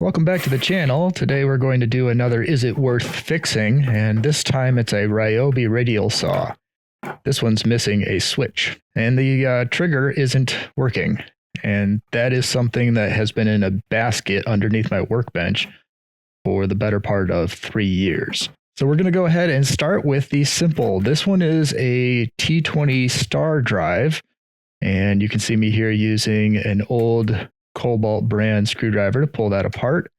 Welcome back to the channel. Today we're going to do another Is It Worth Fixing? And this time it's a Ryobi Radial saw. This one's missing a switch and the trigger isn't working. And that is something that has been in a basket underneath my workbench for the better part of 3 years. So we're going to go ahead and start with the simple. This one is a T20 star drive. And you can see me here using an old Cobalt brand screwdriver to pull that apart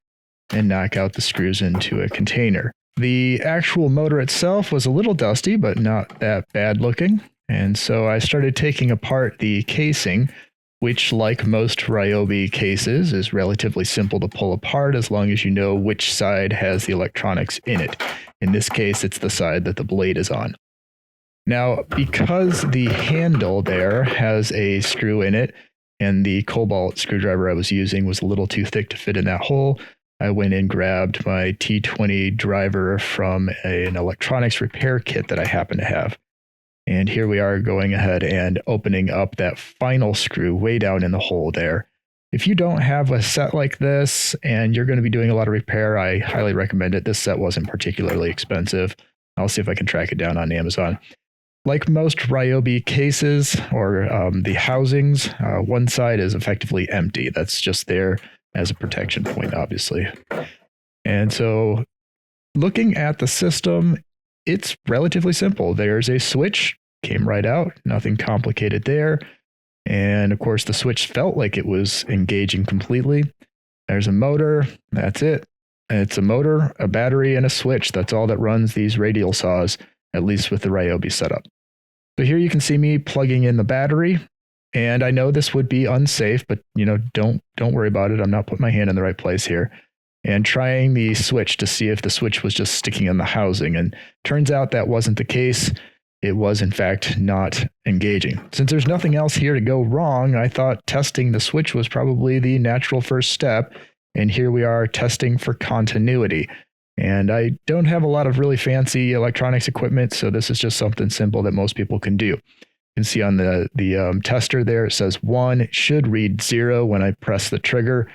and knock out the screws into a container. The actual motor itself was a little dusty, but not that bad looking. And so I started taking apart the casing, which, like most Ryobi cases, is relatively simple to pull apart as long as you know which side has the electronics in it. In this case, it's the side that the blade is on. Now, because the handle there has a screw in it, and the Cobalt screwdriver I was using was a little too thick to fit in that hole, I went and grabbed my T20 driver from an electronics repair kit that I happen to have. And here we are going ahead and opening up that final screw way down in the hole there. If you don't have a set like this and you're going to be doing a lot of repair, I highly recommend it. This set wasn't particularly expensive. I'll see if I can track it down on Amazon. Like most Ryobi cases or the housings, one side is effectively empty. That's just there as a protection point, obviously. And so looking at the system, it's relatively simple. There's a switch, came right out, nothing complicated there. And of course, the switch felt like it was engaging completely. There's a motor, that's it. It's a motor, a battery, and a switch. That's all that runs these radial saws, at least with the Ryobi setup. So here you can see me plugging in the battery, and I know this would be unsafe, but don't worry about it. I'm not putting my hand in the right place here. And trying the switch to see if the switch was just sticking in the housing, and turns out that wasn't the case. It was in fact not engaging. Since there's nothing else here to go wrong, I thought testing the switch was probably the natural first step, and here we are testing for continuity. And I don't have a lot of really fancy electronics equipment, so this is just something simple that most people can do. You can see on the tester there, it says 1. It should read 0 when I press the trigger.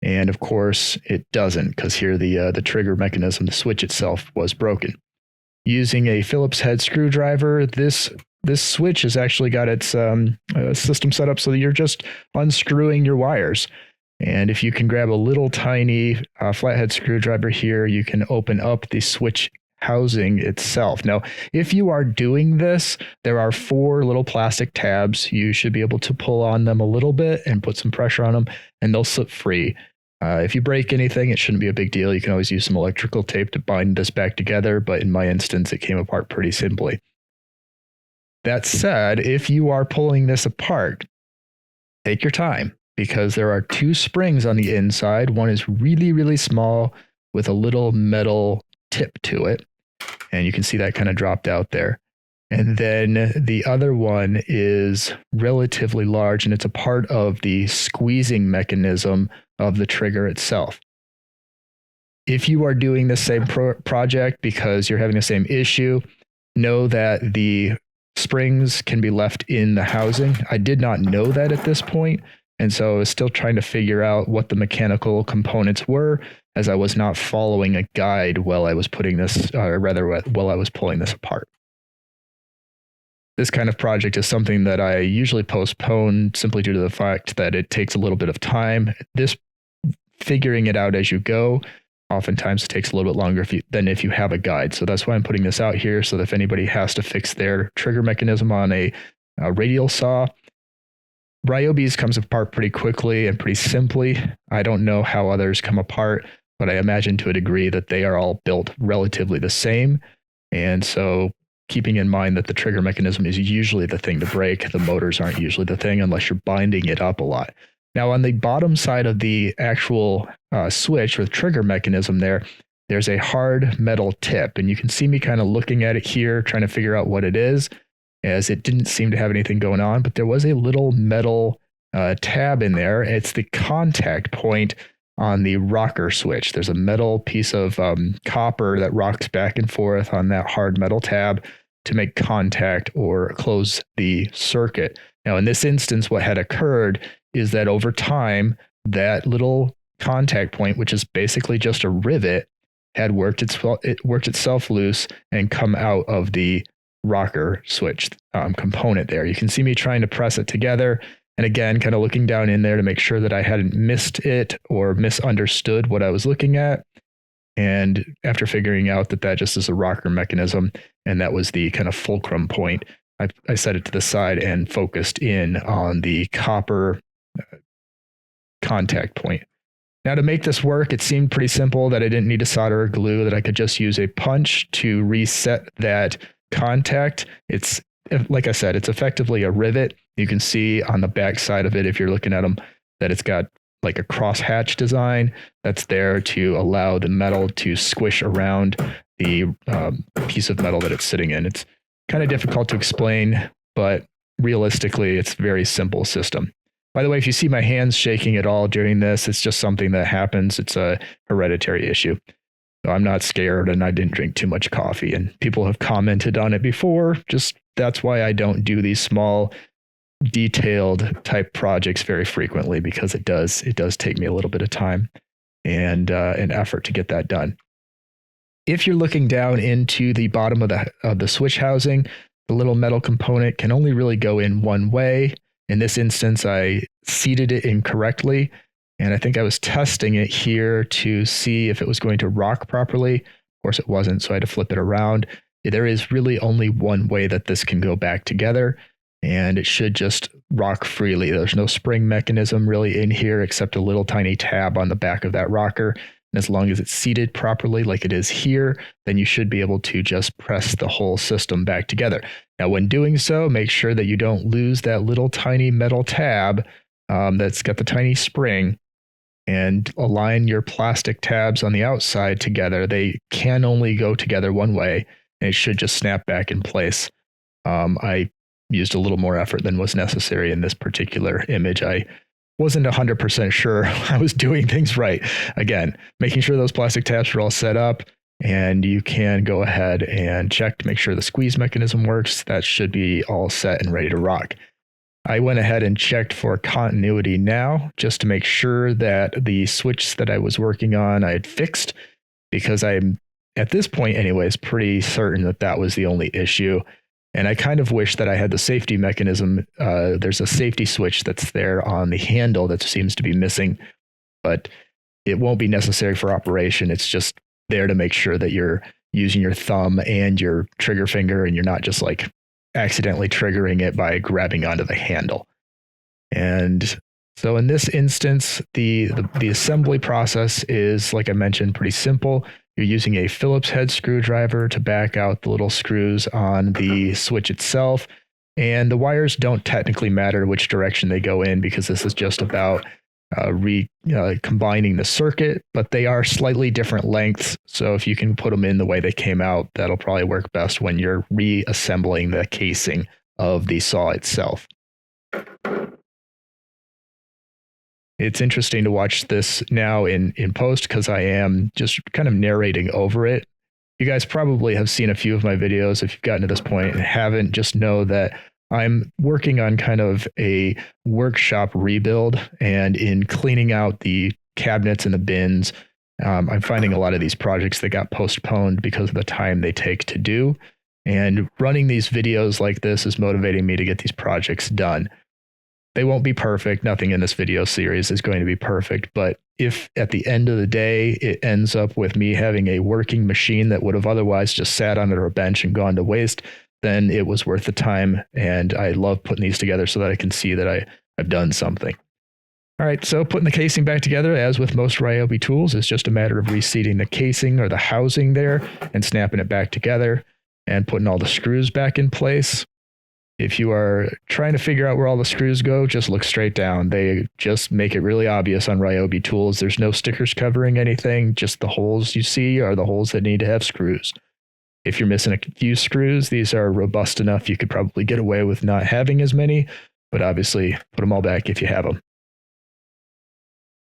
And of course, it doesn't, because here the trigger mechanism, the switch itself, was broken. Using a Phillips head screwdriver, this switch has actually got its system set up so that you're just unscrewing your wires. And if you can grab a little tiny flathead screwdriver here, you can open up the switch housing itself. Now, if you are doing this, there are 4 little plastic tabs. You should be able to pull on them a little bit and put some pressure on them, and they'll slip free. If you break anything, it shouldn't be a big deal. You can always use some electrical tape to bind this back together, but in my instance, it came apart pretty simply. That said, if you are pulling this apart, take your time, because there are 2 springs on the inside. One is really, really small with a little metal tip to it. And you can see that kind of dropped out there. And then the other one is relatively large, and it's a part of the squeezing mechanism of the trigger itself. If you are doing the same project because you're having the same issue, know that the springs can be left in the housing. I did not know that at this point. And so I was still trying to figure out what the mechanical components were, as I was not following a guide while I was putting this, or rather while I was pulling this apart. This kind of project is something that I usually postpone simply due to the fact that it takes a little bit of time. This figuring it out as you go oftentimes takes a little bit longer than if you have a guide. So that's why I'm putting this out here, so that if anybody has to fix their trigger mechanism on a radial saw, Ryobi's comes apart pretty quickly and pretty simply. I don't know how others come apart, but I imagine to a degree that they are all built relatively the same. And so keeping in mind that the trigger mechanism is usually the thing to break, the motors aren't usually the thing unless you're binding it up a lot. Now on the bottom side of the actual switch with trigger mechanism there's a hard metal tip, and you can see me kind of looking at it here, trying to figure out what it is, as it didn't seem to have anything going on, but there was a little metal tab in there. It's the contact point on the rocker switch. There's a metal piece of copper that rocks back and forth on that hard metal tab to make contact or close the circuit. Now, in this instance, what had occurred is that over time, that little contact point, which is basically just a rivet, had worked itself loose and come out of the rocker switch component there. You can see me trying to press it together. And again, kind of looking down in there to make sure that I hadn't missed it or misunderstood what I was looking at. And after figuring out that that just is a rocker mechanism, and that was the kind of fulcrum point, I set it to the side and focused in on the copper contact point. Now, to make this work, it seemed pretty simple that I didn't need to solder or glue, that I could just use a punch to reset that contact. It's, like I said, it's effectively a rivet. You can see on the back side of it, if you're looking at them, that it's got like a crosshatch design that's there to allow the metal to squish around the piece of metal that it's sitting in. It's kind of difficult to explain, but realistically, it's a very simple system. By the way, if you see my hands shaking at all during this, it's just something that happens. It's a hereditary issue. So I'm not scared, and I didn't drink too much coffee, and people have commented on it before. Just that's why I don't do these small, detailed type projects very frequently, because it does take me a little bit of time and an effort to get that done. If you're looking down into the bottom of the switch housing, the little metal component can only really go in one way. In this instance, I seated it incorrectly, and I think I was testing it here to see if it was going to rock properly. Of course, it wasn't, so I had to flip it around. There is really only one way that this can go back together, and it should just rock freely. There's no spring mechanism really in here except a little tiny tab on the back of that rocker. And as long as it's seated properly like it is here, then you should be able to just press the whole system back together. Now, when doing so, make sure that you don't lose that little tiny metal tab that's got the tiny spring, and align your plastic tabs on the outside together. They can only go together one way, and it should just snap back in place. I used a little more effort than was necessary in this particular image. I wasn't 100% sure I was doing things right. Again, making sure those plastic tabs are all set up, and you can go ahead and check to make sure the squeeze mechanism works. That should be all set and ready to rock. I went ahead and checked for continuity now, just to make sure that the switch that I was working on I had fixed, because I'm, at this point anyways, pretty certain that that was the only issue. And I kind of wish that I had the safety mechanism. There's a safety switch that's there on the handle that seems to be missing, but it won't be necessary for operation. It's just there to make sure that you're using your thumb and your trigger finger, and you're not just like accidentally triggering it by grabbing onto the handle. And so in this instance, the assembly process is, like I mentioned, pretty simple. You're using a Phillips head screwdriver to back out the little screws on the switch itself. And the wires don't technically matter which direction they go in, because this is just about combining the circuit, but they are slightly different lengths. So if you can put them in the way they came out, that'll probably work best when you're reassembling the casing of the saw itself. It's interesting to watch this now in post, because I am just kind of narrating over it. You guys probably have seen a few of my videos if you've gotten to this point and haven't. Just know that I'm working on kind of a workshop rebuild, and in cleaning out the cabinets and the bins, I'm finding a lot of these projects that got postponed because of the time they take to do. And running these videos like this is motivating me to get these projects done. They won't be perfect. Nothing in this video series is going to be perfect. But if at the end of the day, it ends up with me having a working machine that would have otherwise just sat under a bench and gone to waste, then it was worth the time. And I love putting these together so that I can see that I've done something. All right, so putting the casing back together, as with most Ryobi tools, is just a matter of reseating the casing or the housing there and snapping it back together and putting all the screws back in place. If you are trying to figure out where all the screws go, just look straight down. They just make it really obvious on Ryobi tools. There's no stickers covering anything. Just the holes you see are the holes that need to have screws. If you're missing a few screws, these are robust enough you could probably get away with not having as many, but obviously put them all back if you have them.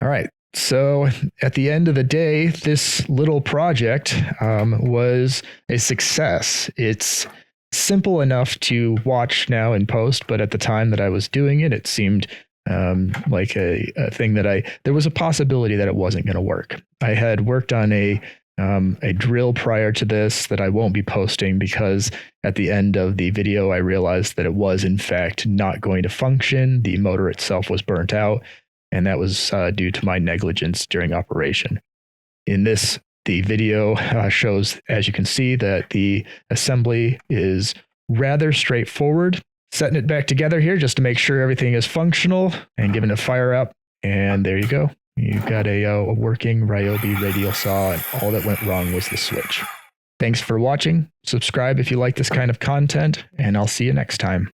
All right. So at the end of the day, this little project was a success. It's simple enough to watch now in post, but at the time that I was doing it, it seemed like a thing that there was a possibility that it wasn't going to work. I had worked on a drill prior to this that I won't be posting because at the end of the video, I realized that it was in fact not going to function. The motor itself was burnt out, and that was due to my negligence during operation. In this, the video shows, as you can see, that the assembly is rather straightforward. Setting it back together here just to make sure everything is functional and giving it a fire up. And there you go. You've got a working Ryobi radial saw, and all that went wrong was the switch. Thanks for watching. Subscribe if you like this kind of content, and I'll see you next time.